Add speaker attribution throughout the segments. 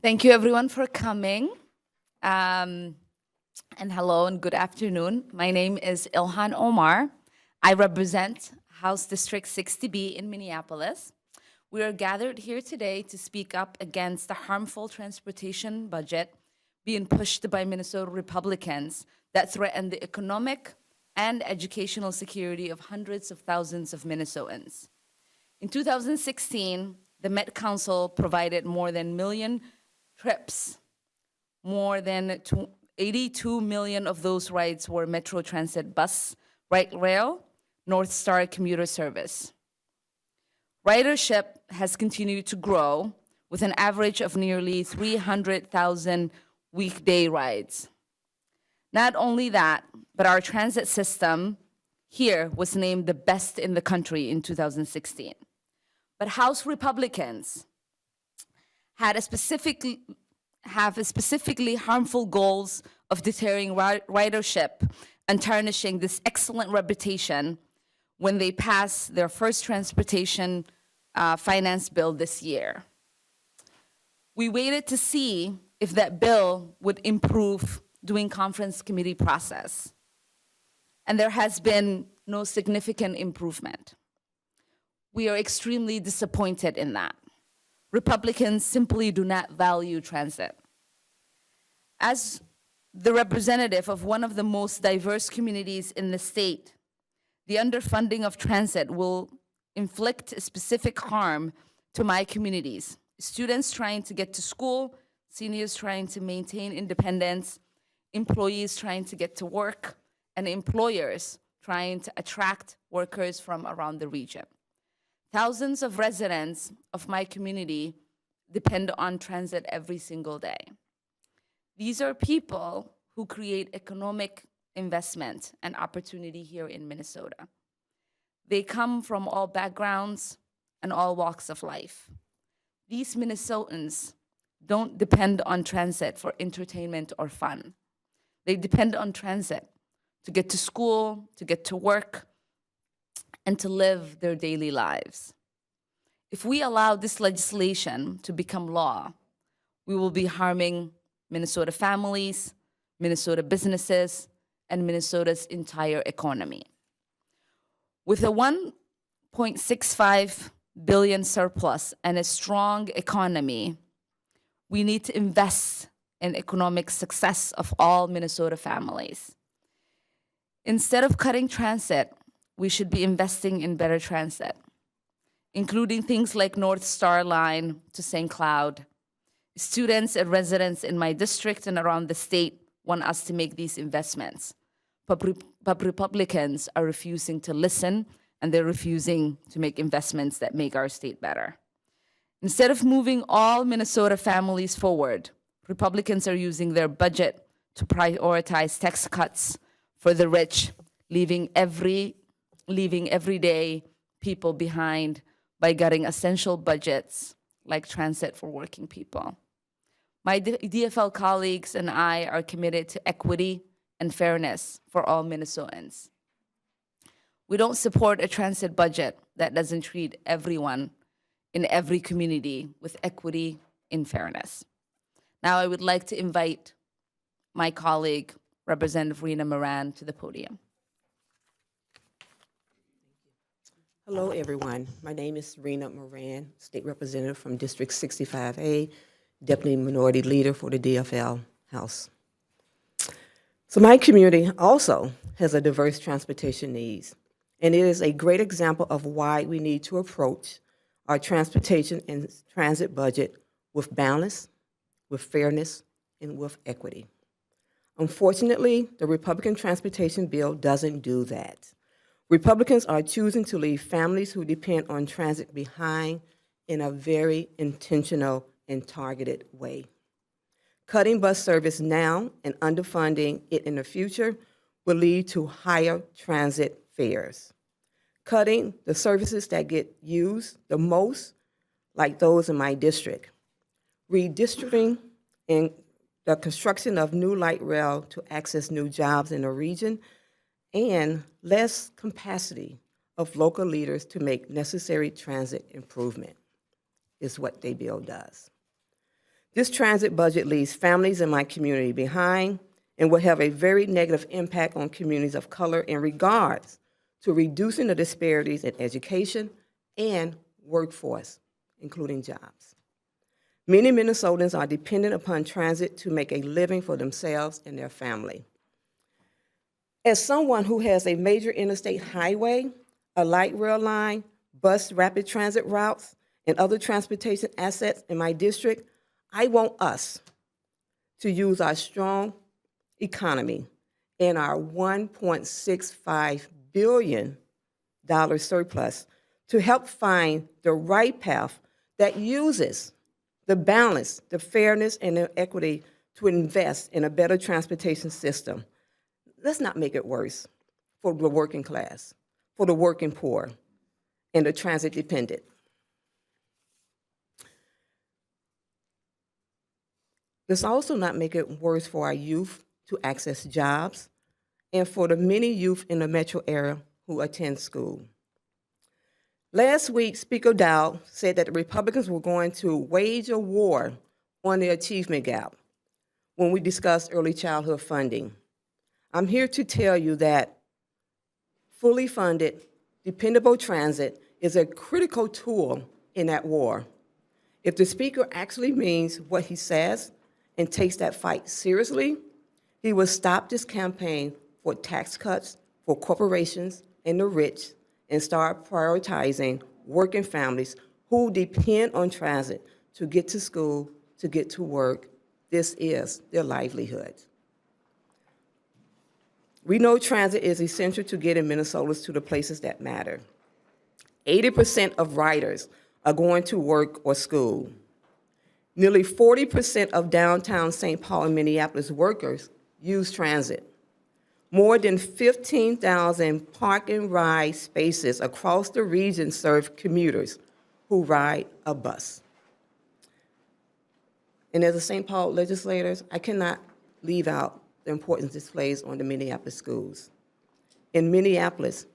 Speaker 1: Thank you everyone for coming. And hello and good afternoon. My name is Ilhan Omar. I represent House District 60B in Minneapolis. We are gathered here today to speak up against the harmful transportation budget being pushed by Minnesota Republicans that threaten the economic and educational security of hundreds of thousands of Minnesotans. In 2016, the Met Council provided more than million trips. More than 82 million of those rides were Metro Transit bus, light rail, North Star commuter service. Ridership has continued to grow with an average of nearly 300,000 weekday rides. Not only that, but our transit system here was named the best in the country in 2016. But House Republicans have specifically harmful goals of deterring ridership and tarnishing this excellent reputation when they pass their first transportation finance bill this year. We waited to see if that bill would improve doing conference committee process. And there has been no significant improvement. We are extremely disappointed in that. Republicans simply do not value transit. As the representative of one of the most diverse communities in the state, the underfunding of transit will inflict specific harm to my communities. Students trying to get to school, seniors trying to maintain independence, employees trying to get to work, and employers trying to attract workers from around the region. Thousands of residents of my community depend on transit every single day. These are people who create economic investment and opportunity here in Minnesota. They come from all backgrounds and all walks of life. These Minnesotans don't depend on transit for entertainment or fun. They depend on transit to get to school, to get to work, and to live their daily lives. If we allow this legislation to become law, we will be harming Minnesota families, Minnesota businesses, and Minnesota's entire economy. With a $1.65 billion surplus and a strong economy, we need to invest in economic success of all Minnesota families. Instead of cutting transit, we should be investing in better transit, including things like North Star Line to St. Cloud. Students and residents in my district and around the state want us to make these investments. But Republicans are refusing to listen, and they're refusing to make investments that make our state better. Instead of moving all Minnesota families forward, Republicans are using their budget to prioritize tax cuts for the rich, leaving everyday people behind by cutting essential budgets like transit for working people. My DFL colleagues and I are committed to equity and fairness for all Minnesotans. We don't support a transit budget that doesn't treat everyone in every community with equity and fairness. Now I would like to invite my colleague, Representative Rena Moran, to the podium.
Speaker 2: Hello, everyone. My name is Rena Moran, State Representative from District 65A, Deputy Minority Leader for the DFL House. So my community also has a diverse transportation needs, and it is a great example of why we need to approach our transportation and transit budget with balance, with fairness, and with equity. Unfortunately, the Republican transportation bill doesn't do that. Republicans are choosing to leave families who depend on transit behind in a very intentional and targeted way. Cutting bus service now and underfunding it in the future will lead to higher transit fares. Cutting the services that get used the most, like those in my district. Redistricting and the construction of new light rail to access new jobs in the region, and less capacity of local leaders to make necessary transit improvement is what the bill does. This transit budget leaves families in my community behind and will have a very negative impact on communities of color in regards to reducing the disparities in education and workforce, including jobs. Many Minnesotans are dependent upon transit to make a living for themselves and their family. As someone who has a major interstate highway, a light rail line, bus rapid transit routes, and other transportation assets in my district, I want us to use our strong economy and our $1.65 billion surplus to help find the right path that uses the balance, the fairness, and the equity to invest in a better transportation system. Let's not make it worse for the working class, for the working poor, and the transit dependent. Let's also not make it worse for our youth to access jobs and for the many youth in the metro area who attend school. Last week, Speaker Dow said that the Republicans were going to wage a war on the achievement gap when we discussed early childhood funding. I'm here to tell you that fully funded, dependable transit is a critical tool in that war. If the Speaker actually means what he says and takes that fight seriously, he will stop this campaign for tax cuts for corporations and the rich and start prioritizing working families who depend on transit to get to school, to get to work. This is their livelihood. We know transit is essential to getting Minnesotans to the places that matter. 80% of riders are going to work or school. Nearly 40% of downtown St. Paul and Minneapolis workers use transit. More than 15,000 park and ride spaces across the region serve commuters who ride a bus. And as a St. Paul legislator, I cannot leave out the importance this plays on the Minneapolis schools. In Minneapolis,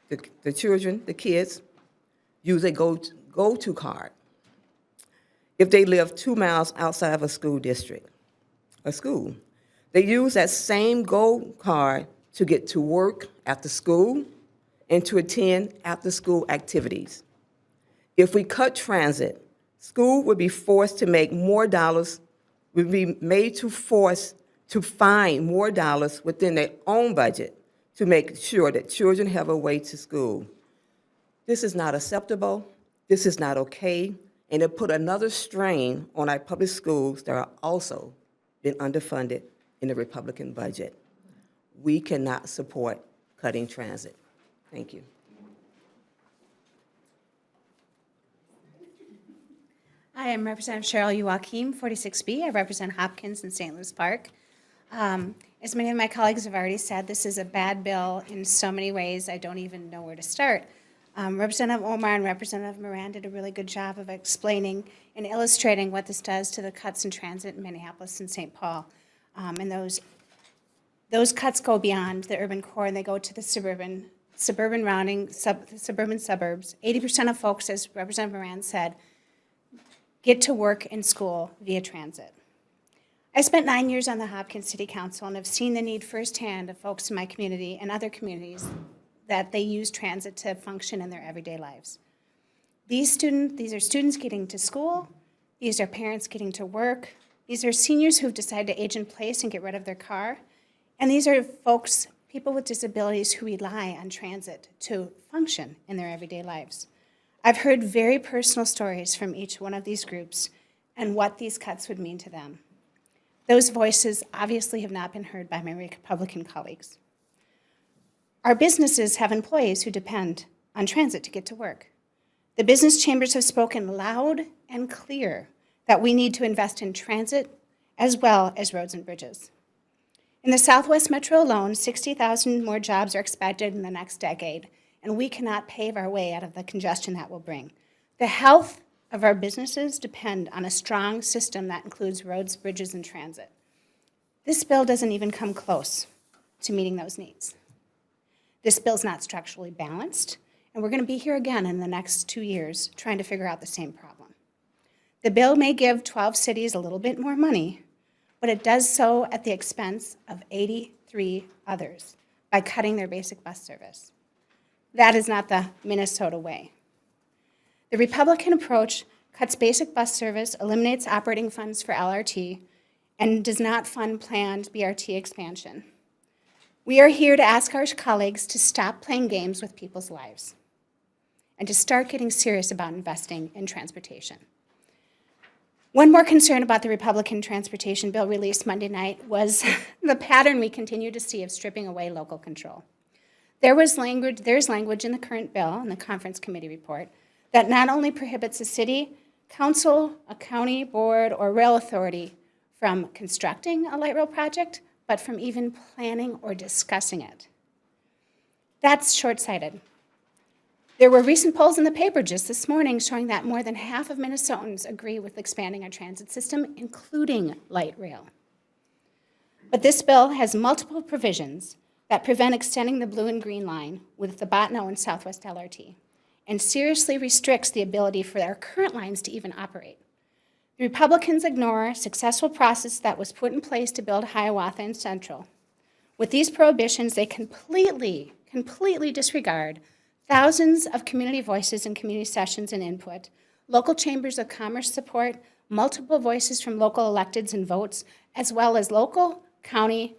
Speaker 2: the children, the kids, use a go-to card if they live 2 miles outside of a school district, a school. They use that same Go card to get to work after school and to attend after-school activities. If we cut transit, school would be forced to make more dollars, would be made to force to find more dollars within their own budget to make sure that children have a way to school. This is not acceptable, this is not okay, and it put another strain on our public schools that are also been underfunded in the Republican budget. We cannot support cutting transit. Thank you.
Speaker 3: Hi, I'm Representative Cheryl Youakim, 46B. I represent Hopkins and St. Louis Park. As many of my colleagues have already said, this is a bad bill in so many ways, I don't even know where to start. Representative Omar and Representative Moran did a really good job of explaining and illustrating what this does to the cuts in transit in Minneapolis and St. Paul. And those cuts go beyond the urban core and they go to the suburban rounding, the suburban suburbs. 80% of folks, as Representative Moran said, get to work and school via transit. I spent 9 years on the Hopkins City Council and have seen the need firsthand of folks in my community and other communities that they use transit to function in their everyday lives. These are students getting to school, these are parents getting to work, these are seniors who've decided to age in place and get rid of their car, and these are folks, people with disabilities who rely on transit to function in their everyday lives. I've heard very personal stories from each one of these groups and what these cuts would mean to them. Those voices obviously have not been heard by my Republican colleagues. Our businesses have employees who depend on transit to get to work. The business chambers have spoken loud and clear that we need to invest in transit as well as roads and bridges. In the Southwest Metro alone, 60,000 more jobs are expected in the next decade, and we cannot pave our way out of the congestion that will bring. The health of our businesses depend on a strong system that includes roads, bridges, and transit. This bill doesn't even come close to meeting those needs. This bill's not structurally balanced, and we're going to be here again in the next 2 years trying to figure out the same problem. The bill may give 12 cities a little bit more money, but it does so at the expense of 83 others by cutting their basic bus service. That is not the Minnesota way. The Republican approach cuts basic bus service, eliminates operating funds for LRT, and does not fund planned BRT expansion. We are here to ask our colleagues to stop playing games with people's lives and to start getting serious about investing in transportation. One more concern about the Republican transportation bill released Monday night was the pattern we continue to see of stripping away local control. There's language in the current bill, in the conference committee report, that not only prohibits a city, council, a county board, or rail authority from constructing a light rail project, but from even planning or discussing it. That's short-sighted. There were recent polls in the paper just this morning showing that more than half of Minnesotans agree with expanding our transit system, including light rail. But this bill has multiple provisions that prevent extending the blue and green line with the Botno and Southwest LRT, and seriously restricts the ability for our current lines to even operate. The Republicans ignore a successful process that was put in place to build Hiawatha and Central. With these prohibitions, they completely disregard thousands of community voices and community sessions and input, local chambers of commerce support, multiple voices from local electeds and votes, as well as local, county,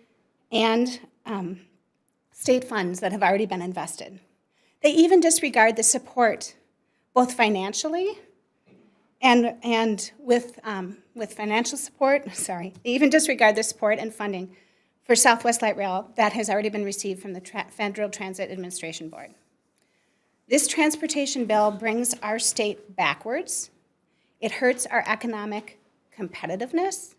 Speaker 3: and state funds that have already been invested. They even disregard the support, both financially and with financial support, they even disregard the support and funding for Southwest Light Rail that has already been received from the Federal Transit Administration Board. This transportation bill brings our state backwards. It hurts our economic competitiveness.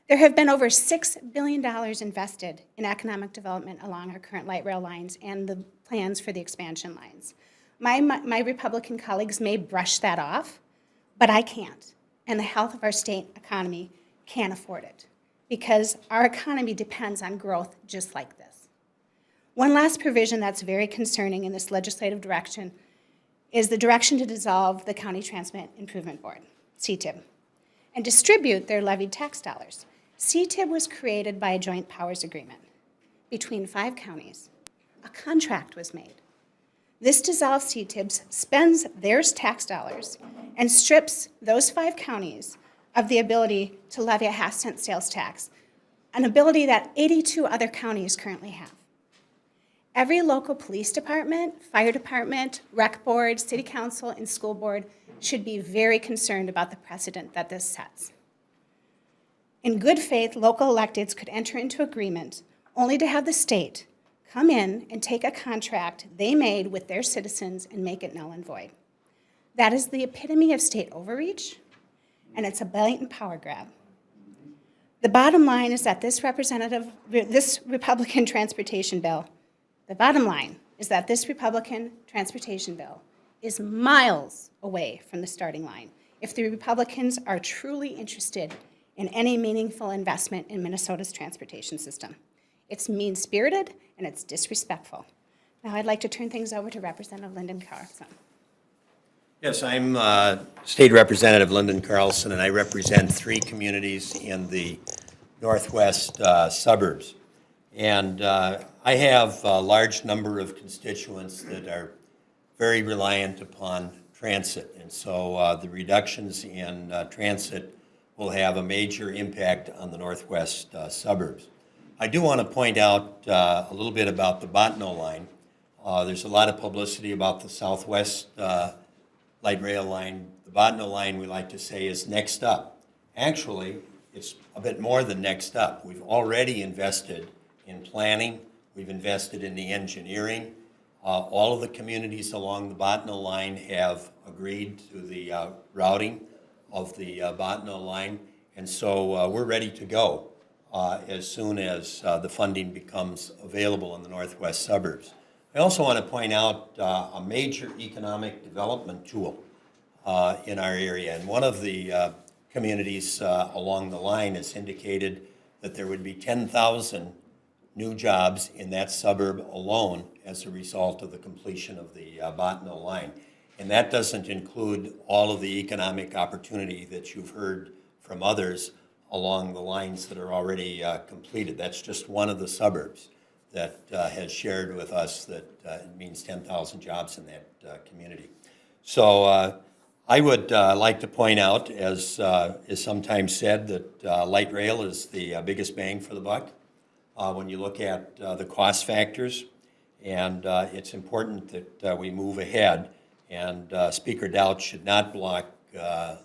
Speaker 3: There have been over $6 billion invested in economic development along our current light rail lines and the plans for the expansion lines. My Republican colleagues may brush that off, but I can't. And the health of our state economy can't afford it because our economy depends on growth just like this. One last provision that's very concerning in this legislative direction is the direction to dissolve the County Transit Improvement Board, CTIB, and distribute their levied tax dollars. CTIB was created by a joint powers agreement between 5 counties. A contract was made. This dissolves CTIB, spends their tax dollars, and strips those 5 counties of the ability to levy a half-cent sales tax, an ability that 82 other counties currently have. Every local police department, fire department, rec board, city council, and school board should be very concerned about the precedent that this sets. In good faith, local electeds could enter into agreement only to have the state come in and take a contract they made with their citizens and make it null and void. That is the epitome of state overreach, and it's a blatant power grab. The bottom line is that this Republican transportation bill, is miles away from the starting line if the Republicans are truly interested in any meaningful investment in Minnesota's transportation system. It's mean-spirited and it's disrespectful. Now I'd like to turn things over to Representative Lyndon Carlson.
Speaker 4: Yes, I'm State Representative Lyndon Carlson, and I represent 3 communities in the northwest suburbs. And I have a large number of constituents that are very reliant upon transit. And so the reductions in transit will have a major impact on the northwest suburbs. I do want to point out a little bit about the Botno line. There's a lot of publicity about the Southwest light rail line. The Botno line, we like to say, is next up. Actually, it's a bit more than next up. We've already invested in planning. We've invested in the engineering. All of the communities along the Botno line have agreed to the routing of the Botno line. And so we're ready to go as soon as the funding becomes available in the northwest suburbs. I also want to point out a major economic development tool in our area. And one of the communities along the line has indicated that there would be 10,000 new jobs in that suburb alone as a result of the completion of the Botno line. And that doesn't include all of the economic opportunity that you've heard from others along the lines that are already completed. That's just one of the suburbs that has shared with us that it means 10,000 jobs in that community. So I would like to point out, as is sometimes said, that light rail is the biggest bang for the buck when you look at the cost factors. And it's important that we move ahead. And Speaker Doubt should not block the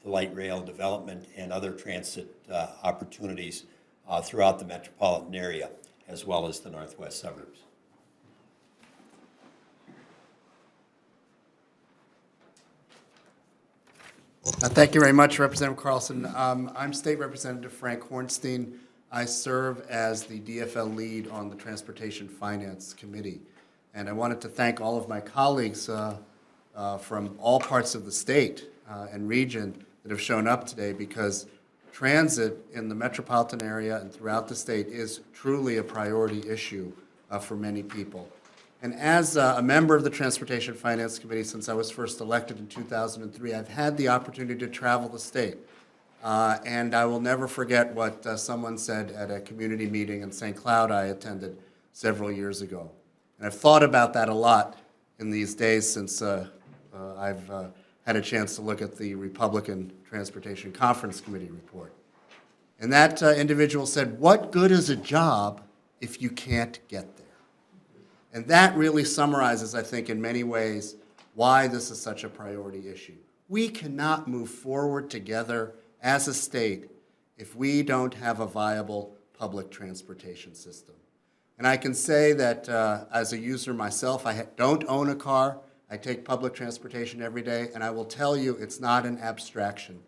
Speaker 4: light rail development and other transit opportunities throughout the metropolitan area, as well as the northwest suburbs.
Speaker 5: Thank you very much, Representative Carlson. I'm State Representative Frank Hornstein. I serve as the DFL lead on the Transportation Finance Committee. And I wanted to thank all of my colleagues from all parts of the state and region that have shown up today, because transit in the metropolitan area and throughout the state is truly a priority issue for many people. And as a member of the Transportation Finance Committee since I was first elected in 2003, I've had the opportunity to travel the state. And I will never forget what someone said at a community meeting in St. Cloud I attended several years ago. And I've thought about that a lot in these days since I've had a chance to look at the Republican Transportation Conference Committee report. And that individual said, "What good is a job if you can't get there?" And that really summarizes, I think, in many ways, why this is such a priority issue. We cannot move forward together as a state if we don't have a viable public transportation system. And I can say that as a user myself, I don't own a car. I take public transportation every day, and I will tell you it's not an abstraction.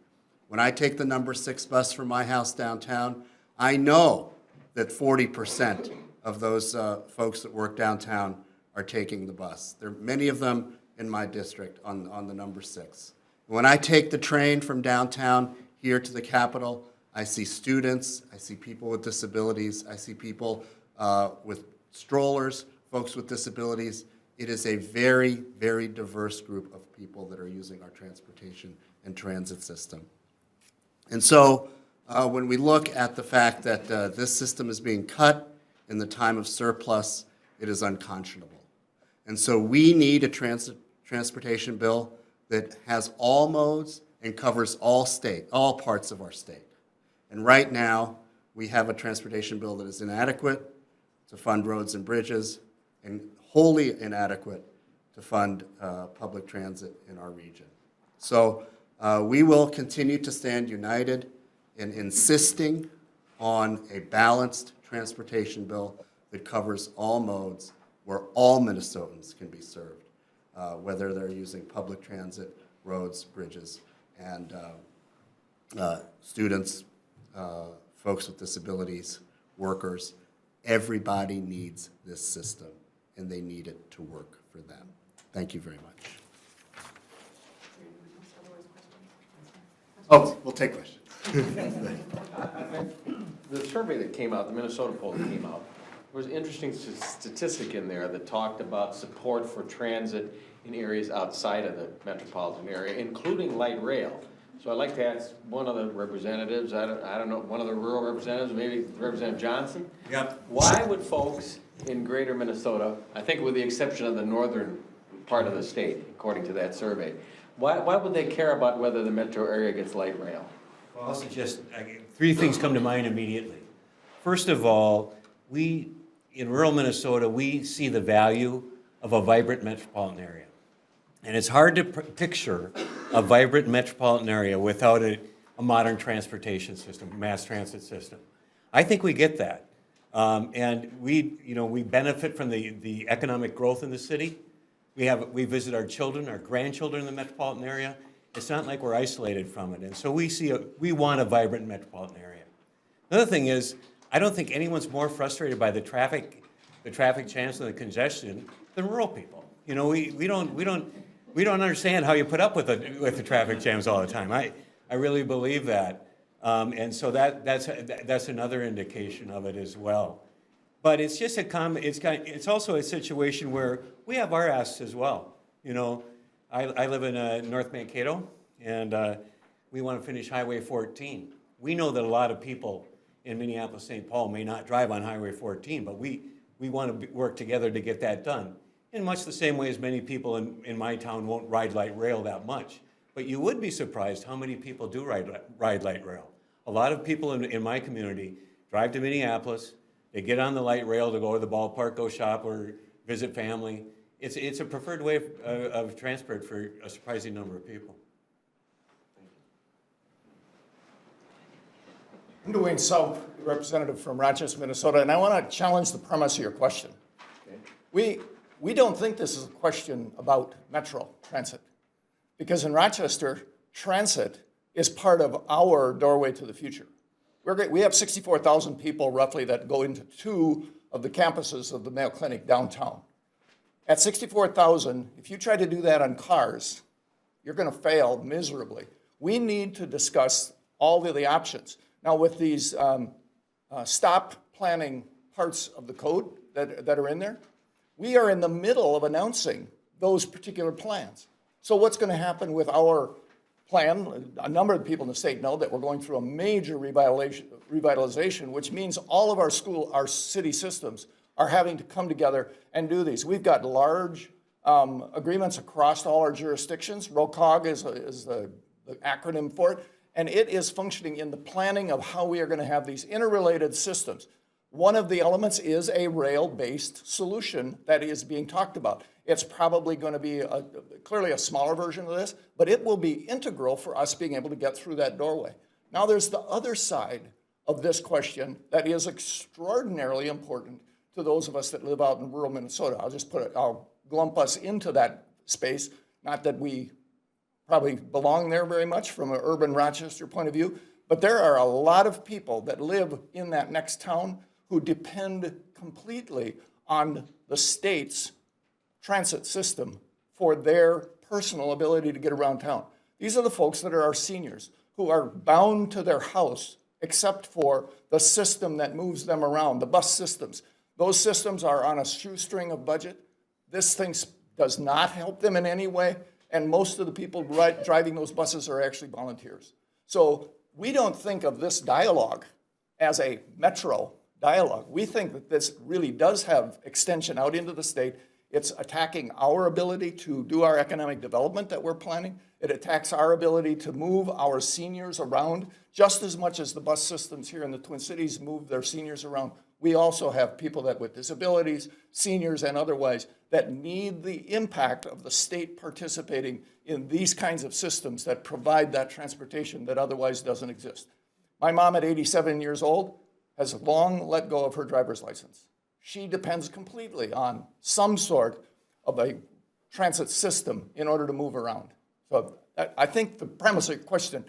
Speaker 5: When I take the number 6 bus from my house downtown, I know that 40% of those folks that work downtown are taking the bus. There are many of them in my district on the number 6. When I take the train from downtown here to the Capitol, I see students, I see people with disabilities, I see people with strollers, folks with disabilities. It is a very, very diverse group of people that are using our transportation and transit system. And so when we look at the fact that this system is being cut in the time of surplus, it is unconscionable. And so we need a transportation bill that has all modes and covers all parts of our state. And right now, we have a transportation bill that is inadequate to fund roads and bridges and wholly inadequate to fund public transit in our region. So we will continue to stand united in insisting on a balanced transportation bill that covers all modes where all Minnesotans can be served, whether they're using public transit, roads, bridges, and students, folks with disabilities, workers. Everybody needs this system, and they need it to work for them. Thank you very much. Oh, we'll take questions.
Speaker 6: The survey that came out, the Minnesota poll that came out, there was an interesting statistic in there that talked about support for transit in areas outside of the metropolitan area, including light rail. So I'd like to ask one of the representatives, I don't know, one of the rural representatives, maybe Representative Johnson?
Speaker 4: Yep.
Speaker 6: Why would folks in greater Minnesota, I think with the exception of the northern part of the state, according to that survey, why would they care about whether the metro area gets light rail?
Speaker 7: Well, I'll suggest, 3 things come to mind immediately. First of all, in rural Minnesota, we see the value of a vibrant metropolitan area. And it's hard to picture a vibrant metropolitan area without a modern transportation system, mass transit system. I think we get that. And we benefit from the economic growth in the city. We visit our children, our grandchildren in the metropolitan area. It's not like we're isolated from it. And so we want a vibrant metropolitan area. Another thing is, I don't think anyone's more frustrated by the traffic jams and the congestion than rural people. You know, we don't understand how you put up with the traffic jams all the time. I really believe that. And so that's another indication of it as well. But it's just it's also a situation where we have our asks as well. You know, I live in North Mankato, and we want to finish Highway 14. We know that a lot of people in Minneapolis-St. Paul may not drive on Highway 14, but we want to work together to get that done. In much the same way as many people in my town won't ride light rail that much. But you would be surprised how many people do ride light rail. A lot of people in my community drive to Minneapolis, they get on the light rail to go to the ballpark, go shop, or visit family. It's a preferred way of transport for a surprising number of people.
Speaker 8: I'm Dwayne Selp, representative from Rochester, Minnesota, and I want to challenge the premise of your question. We don't think this is a question about Metro transit, because in Rochester, transit is part of our doorway to the future. We have 64,000 people roughly that go into 2 of the campuses of the Mayo Clinic downtown. At 64,000, if you try to do that on cars, you're going to fail miserably. We need to discuss all of the options. Now, with these stop planning parts of the code that are in there, we are in the middle of announcing those particular plans. So what's going to happen with our plan? A number of people in the state know that we're going through a major revitalization, which means all of our city systems are having to come together and do these. We've got large agreements across all our jurisdictions. ROCOG is the acronym for it, and it is functioning in the planning of how we are going to have these interrelated systems. One of the elements is a rail-based solution that is being talked about. It's probably going to be clearly a smaller version of this, but it will be integral for us being able to get through that doorway. Now there's the other side of this question that is extraordinarily important to those of us that live out in rural Minnesota. I'll lump us into that space, not that we probably belong there very much from an urban Rochester point of view, but there are a lot of people that live in that next town who depend completely on the state's transit system for their personal ability to get around town. These are the folks that are our seniors who are bound to their house except for the system that moves them around, the bus systems. Those systems are on a shoestring of budget. This thing does not help them in any way, and most of the people driving those buses are actually volunteers. So we don't think of this dialogue as a metro dialogue. We think that this really does have extension out into the state. It's attacking our ability to do our economic development that we're planning. It attacks our ability to move our seniors around just as much as the bus systems here in the Twin Cities move their seniors around. We also have people that with disabilities, seniors and otherwise, that need the impact of the state participating in these kinds of systems that provide that transportation that otherwise doesn't exist. My mom at 87 years old has long let go of her driver's license. She depends completely on some sort of a transit system in order to move around. So I think the premise of your question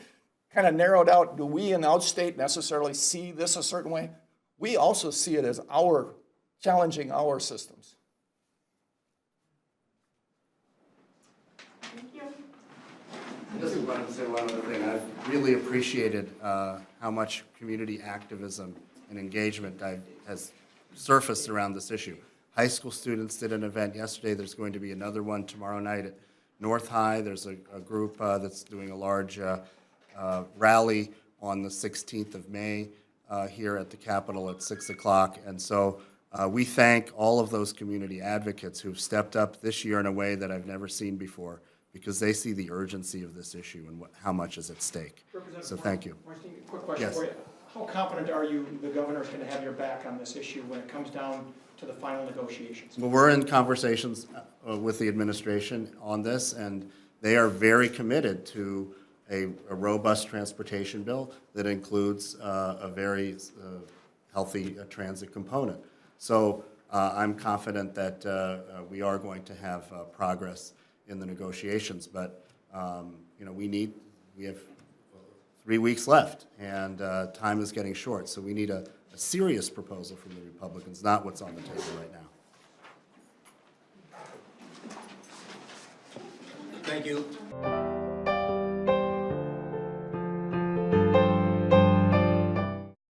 Speaker 8: kind of narrowed out, do we in the outstate necessarily see this a certain way? We also see it as challenging our systems.
Speaker 5: I just wanted to say one other thing. I've really appreciated how much community activism and engagement has surfaced around this issue. High school students did an event yesterday. There's going to be another one tomorrow night at North High. There's a group that's doing a large rally on the 16th of May here at the Capitol at 6 o'clock. And so we thank all of those community advocates who've stepped up this year in a way that I've never seen before, because they see the urgency of this issue and how much is at stake. So thank you.
Speaker 9: Quick question
Speaker 5: Yes.
Speaker 9: for you. How confident are you the governor is going to have your back on this issue when it comes down to the final negotiations?
Speaker 5: Well, we're in conversations with the administration on this, and they are very committed to a robust transportation bill that includes a very healthy transit component. So I'm confident that we are going to have progress in the negotiations, but we have 3 weeks left, and time is getting short. So we need a serious proposal from the Republicans, not what's on the table right now.
Speaker 4: Thank you.